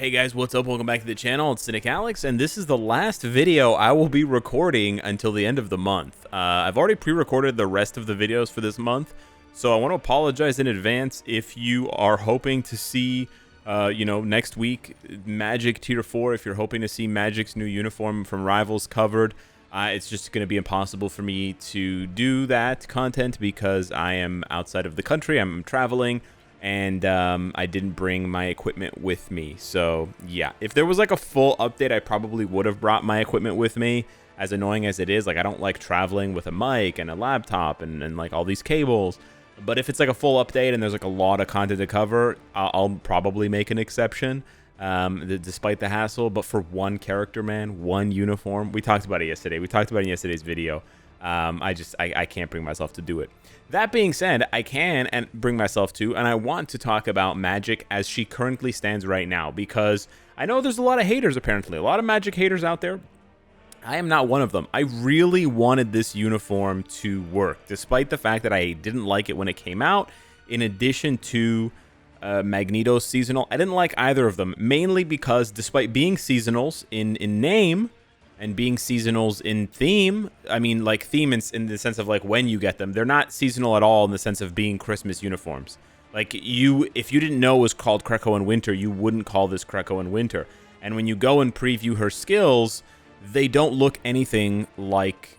Hey guys, what's up? Welcome back to the channel. It's Cynicalex, and this is the last video I will be recording until the end of the month. I've already pre-recorded the rest of the videos for this month, so I want to apologize in advance if you are hoping to see, next week, Magik Tier 4, if you're hoping to see Magik's new uniform from Rivals covered. It's just going to be impossible for me to do that content because I am outside of the country. I'm traveling. And I didn't bring my equipment with me. So, yeah. If there was, like, a full update, I probably would have brought my equipment with me. As annoying as it is, like, I don't like traveling with a mic and a laptop and like, all these cables. But if it's, like, a full update and there's, like, a lot of content to cover, I'll probably make an exception, despite the hassle. But for one character, man, one uniform. We talked about it yesterday. We talked about it in yesterday's video. I can't bring myself to do it. That being said, I can and bring myself to, and I want to talk about Magik as she currently stands right now, because I know there's a lot of haters, apparently. A lot of Magik haters out there. I am not one of them. I really wanted this uniform to work, despite the fact that I didn't like it when it came out. In addition to Magneto's seasonal, I didn't like either of them, mainly because despite being seasonals in name, and being seasonals in theme, I mean, like, theme in the sense of, like, when you get them. They're not seasonal at all in the sense of being Christmas uniforms. Like, if you didn't know it was called Kreko in Winter, you wouldn't call this Kreko in Winter. And when you go and preview her skills, they don't look anything like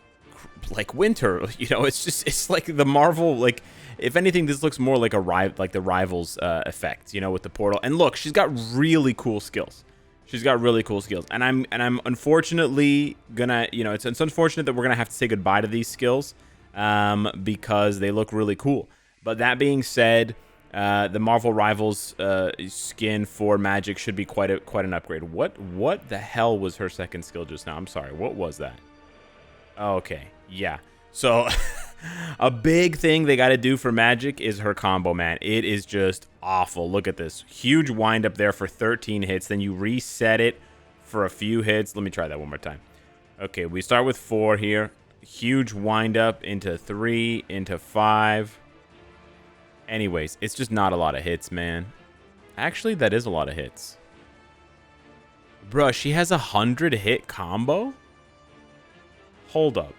Winter. You know, it's like the Marvel, like, if anything, this looks more like the Rivals effect, you know, with the portal. And look, she's got really cool skills. She's got really cool skills, and I'm unfortunately gonna, it's unfortunate that we're gonna have to say goodbye to these skills, because they look really cool. But that being said, the Marvel Rivals skin for Magik should be quite an upgrade. What the hell was her second skill just now? I'm sorry, what was that? Okay, yeah. So a big thing they got to do for Magik is her combo, man. It is just awful. Look at this. Huge wind up there for 13 hits. Then you reset it for a few hits. Let me try that one more time. Okay, we start with 4 here. Huge wind up into 3, into 5. Anyways, it's just not a lot of hits, man. Actually, that is a lot of hits. Bruh, she has a 100-hit combo? Hold up.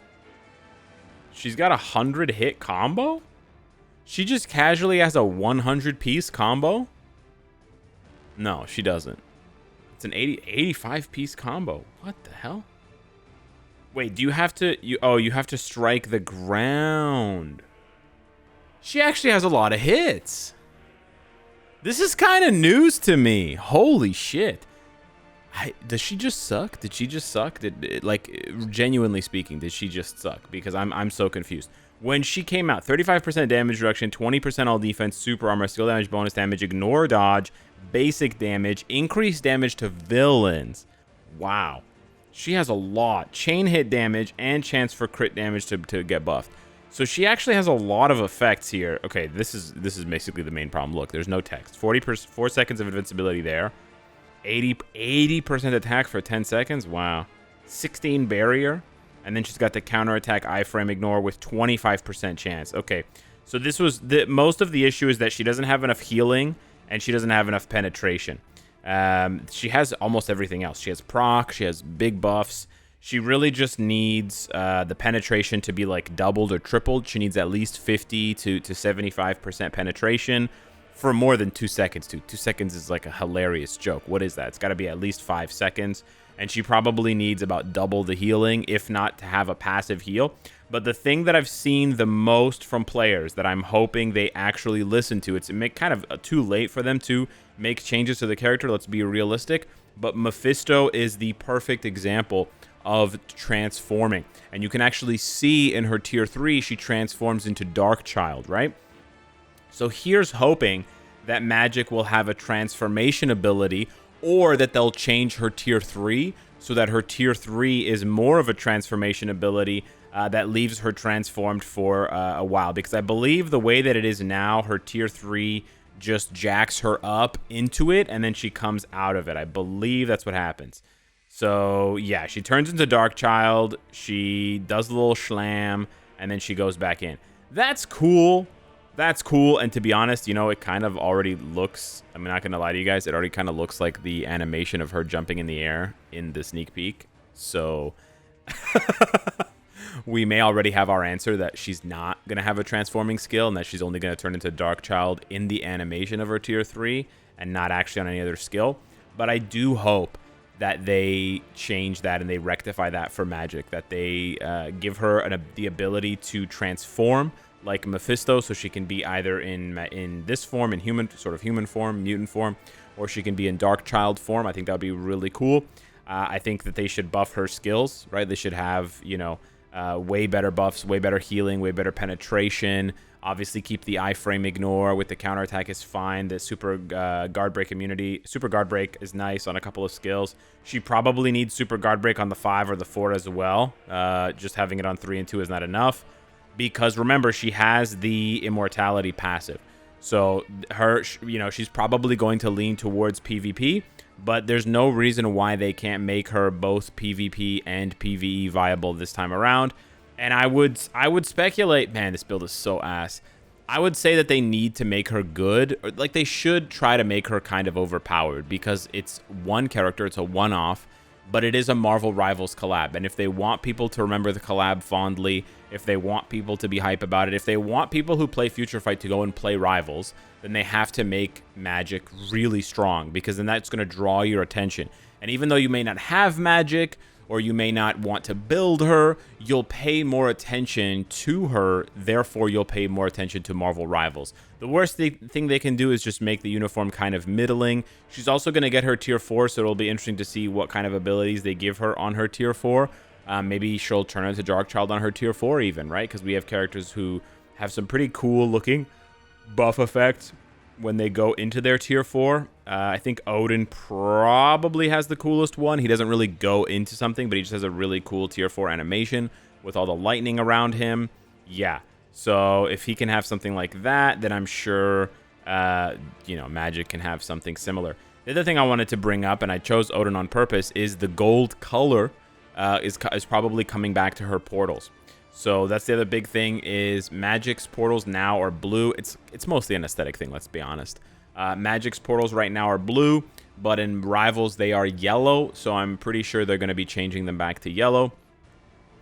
She's got a 100-hit combo? She just casually has a 100-piece combo? No, she doesn't. It's an 85-piece combo. What the hell? Wait, do you have to... you have to strike the ground. She actually has a lot of hits. This is kind of news to me. Holy shit. Does she just suck? Did she just suck? Like, genuinely speaking, did she just suck? Because I'm so confused. When she came out, 35% damage reduction, 20% all defense, super armor, skill damage, bonus damage, ignore dodge, basic damage, increased damage to villains. Wow. She has a lot. Chain hit damage and chance for crit damage to get buffed. So she actually has a lot of effects here. Okay, this is basically the main problem. Look, there's no text. 4 seconds of invincibility there. 80% attack for 10 seconds. Wow. 16 barrier. And then she's got the counterattack iframe ignore with 25% chance. Okay. So this was most of the issue is that she doesn't have enough healing and she doesn't have enough penetration. She has almost everything else. She has proc, she has big buffs. She really just needs the penetration to be like doubled or tripled. She needs at least 50 to 75% penetration. For more than 2 seconds, too. 2 seconds is like a hilarious joke. What is that? It's got to be at least 5 seconds. And she probably needs about double the healing, if not to have a passive heal. But the thing that I've seen the most from players that I'm hoping they actually listen to, it's kind of too late for them to make changes to the character. Let's be realistic. But Mephisto is the perfect example of transforming. And you can actually see in her tier 3, she transforms into Darkchild, right? So here's hoping that Magik will have a transformation ability, or that they'll change her tier 3 so that her tier 3 is more of a transformation ability that leaves her transformed for a while. Because I believe the way that it is now, her tier 3 just jacks her up into it and then she comes out of it. I believe that's what happens. So yeah, she turns into Darkchild, she does a little schlam, and then she goes back in. That's cool. that's cool. And to be honest, you know, it kind of already looks, I'm not going to lie to you guys, it already kind of looks like the animation of her jumping in the air in the sneak peek. So we may already have our answer that she's not going to have a transforming skill and that she's only going to turn into Darkchild in the animation of her tier 3 and not actually on any other skill. But I do hope that they change that and they rectify that for Magik, that they give her the ability to transform like Mephisto, so she can be either in this form, in human form, mutant form, or she can be in Darkchild form. I think that would be really cool. I think that they should buff her skills, right? They should have, you know, way better buffs, way better healing, way better penetration. Obviously, keep the iframe ignore with the counterattack is fine. The super guard break immunity, super guard break is nice on a couple of skills. She probably needs super guard break on the 5 or the 4 as well. Just having it on 3 and 2 is not enough. Because remember, she has the immortality passive. So her, you know, she's probably going to lean towards PvP, but there's no reason why they can't make her both PvP and PvE viable this time around. And I would speculate, man, this build is so ass. I would say that they need to make her good, or like they should try to make her kind of overpowered, because it's one character, it's a one-off, but it is a Marvel Rivals collab. And if they want people to remember the collab fondly, if they want people to be hype about it, if they want people who play Future Fight to go and play Rivals, then they have to make Magik really strong, because then that's going to draw your attention. And even though you may not have Magik, or you may not want to build her, you'll pay more attention to her, therefore you'll pay more attention to Marvel Rivals. The worst thing they can do is just make the uniform kind of middling. She's also going to get her tier 4, so it'll be interesting to see what kind of abilities they give her on her tier 4. Maybe she'll turn into Darkchild on her tier 4 even, right? Because we have characters who have some pretty cool looking buff effects when they go into their tier 4. I think Odin probably has the coolest one. He doesn't really go into something, but he just has a really cool tier 4 animation with all the lightning around him. Yeah. So if he can have something like that, then I'm sure, you know, Magik can have something similar. The other thing I wanted to bring up, and I chose Odin on purpose, is the gold color is probably coming back to her portals. So that's the other big thing, is Magik's portals now are blue. It's mostly an aesthetic thing, let's be honest. Magik's portals right now are blue, but in Rivals they are yellow. So I'm pretty sure they're going to be changing them back to yellow.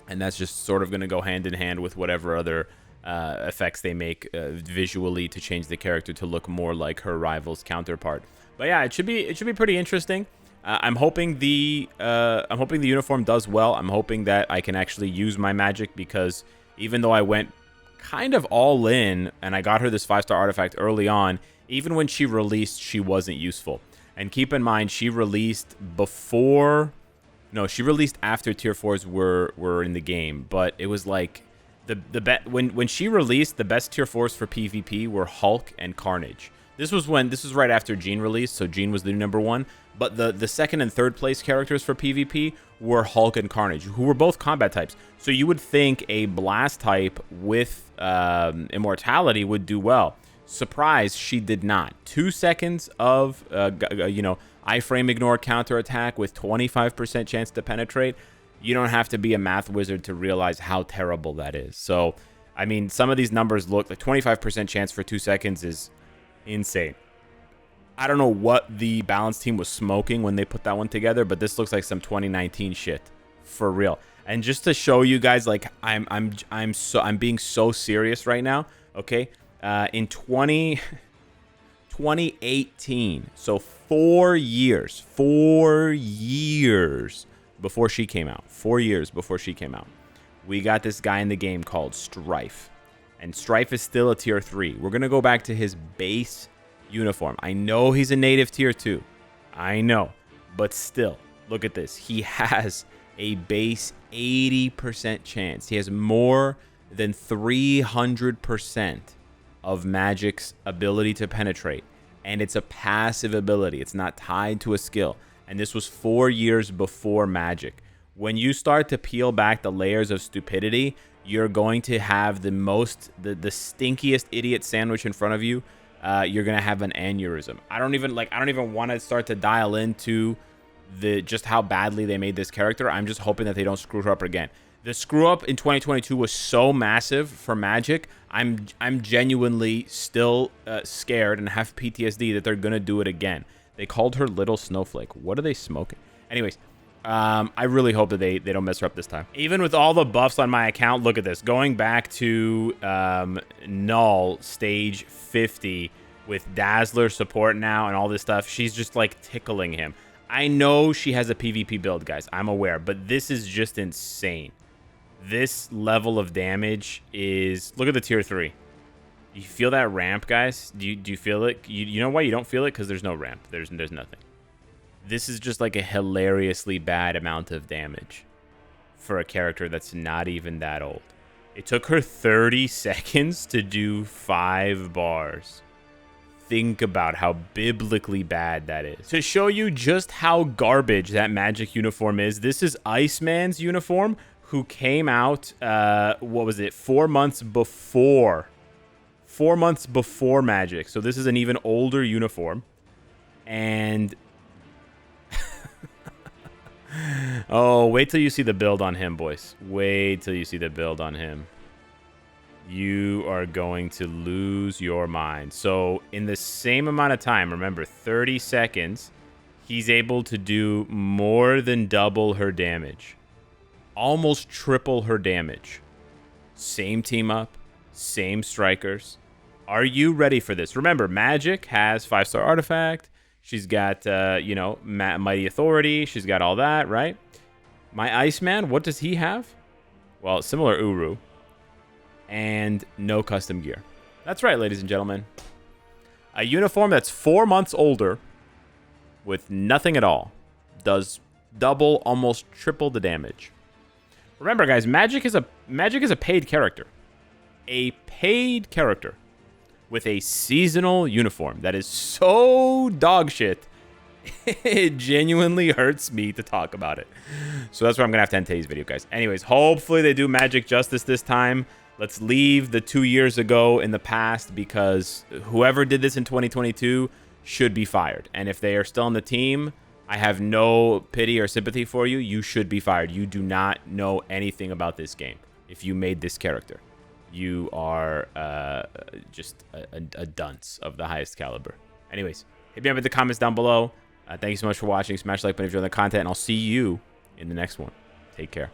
And that's just sort of going to go hand in hand with whatever other effects they make visually to change the character to look more like her Rivals counterpart. But yeah, it should be pretty interesting. I'm hoping the uniform does well. I'm hoping that I can actually use my Magik, because even though I went kind of all in and I got her this 5-star artifact early on, even when she released, she wasn't useful. And keep in mind, she released she released after tier 4s were in the game, but it was like when she released, the best tier 4s for PvP were Hulk and Carnage. This was right after Jean released, so Jean was the number 1. But the second and third place characters for PvP were Hulk and Carnage, who were both combat types. So you would think a blast type with immortality would do well. Surprise, she did not. 2 seconds of iframe ignore counterattack with 25% chance to penetrate. You don't have to be a math wizard to realize how terrible that is. So, I mean, some of these numbers look like 25% chance for 2 seconds is insane. I don't know what the balance team was smoking when they put that one together, but this looks like some 2019 shit for real. And just to show you guys, like, I'm being so serious right now. Okay, in 2018, so 4 years before she came out, we got this guy in the game called Strife, and Strife is still a tier 3. We're gonna go back to his base uniform. I know he's a native tier 2. I know. But still, look at this. He has a base 80% chance. He has more than 300% of Magik's ability to penetrate. And it's a passive ability. It's not tied to a skill. And this was 4 years before Magik. When you start to peel back the layers of stupidity, you're going to have the stinkiest idiot sandwich in front of you. You're gonna have an aneurysm. I don't even want to start to dial into just how badly they made this character. I'm just hoping that they don't screw her up again. The screw up in 2022 was so massive for Magik. I'm genuinely still scared and have PTSD that they're gonna do it again. They called her Little Snowflake. What are they smoking? Anyways, I really hope that they don't mess her up this time. Even with all the buffs on my account, look at this. Going back to Null stage 50 with Dazzler support now and all this stuff, she's just like tickling him. I know she has a PvP build, guys. I'm aware, but this is just insane. This level of damage is... Look at the tier 3. You feel that ramp, guys? Do you feel it? You know why you don't feel it? Because there's no ramp. There's nothing. This is just like a hilariously bad amount of damage for a character that's not even that old. It took her 30 seconds to do 5 bars. Think about how biblically bad that is. To show you just how garbage that Magik uniform is, this is Iceman's uniform, who came out, what was it, 4 months before. 4 months before Magik. So this is an even older uniform. And... oh, wait till you see the build on him, boys. Wait till you see the build on him. You are going to lose your mind. So in the same amount of time, remember, 30 seconds, he's able to do more than double her damage. Almost triple her damage. Same team up, same strikers. Are you ready for this? Remember, Magik has 5-star artifact. She's got, you know, Mighty Authority. She's got all that, right? My Iceman, what does he have? Well, similar Uru. And no custom gear. That's right, ladies and gentlemen. A uniform that's 4 months older with nothing at all does double, almost triple the damage. Remember, guys, Magik is a paid character. A paid character with a seasonal uniform that is so dog shit. It genuinely hurts me to talk about it. So that's why I'm going to have to end today's video, guys. Anyways, hopefully they do Magik justice this time. Let's leave the 2 years ago in the past, because whoever did this in 2022 should be fired. And if they are still on the team, I have no pity or sympathy for you. You should be fired. You do not know anything about this game. If you made this character, you are just a dunce of the highest caliber. Anyways, hit me up in the comments down below. Thank you so much for watching. Smash the like button if you enjoyed the content, and I'll see you in the next one. Take care.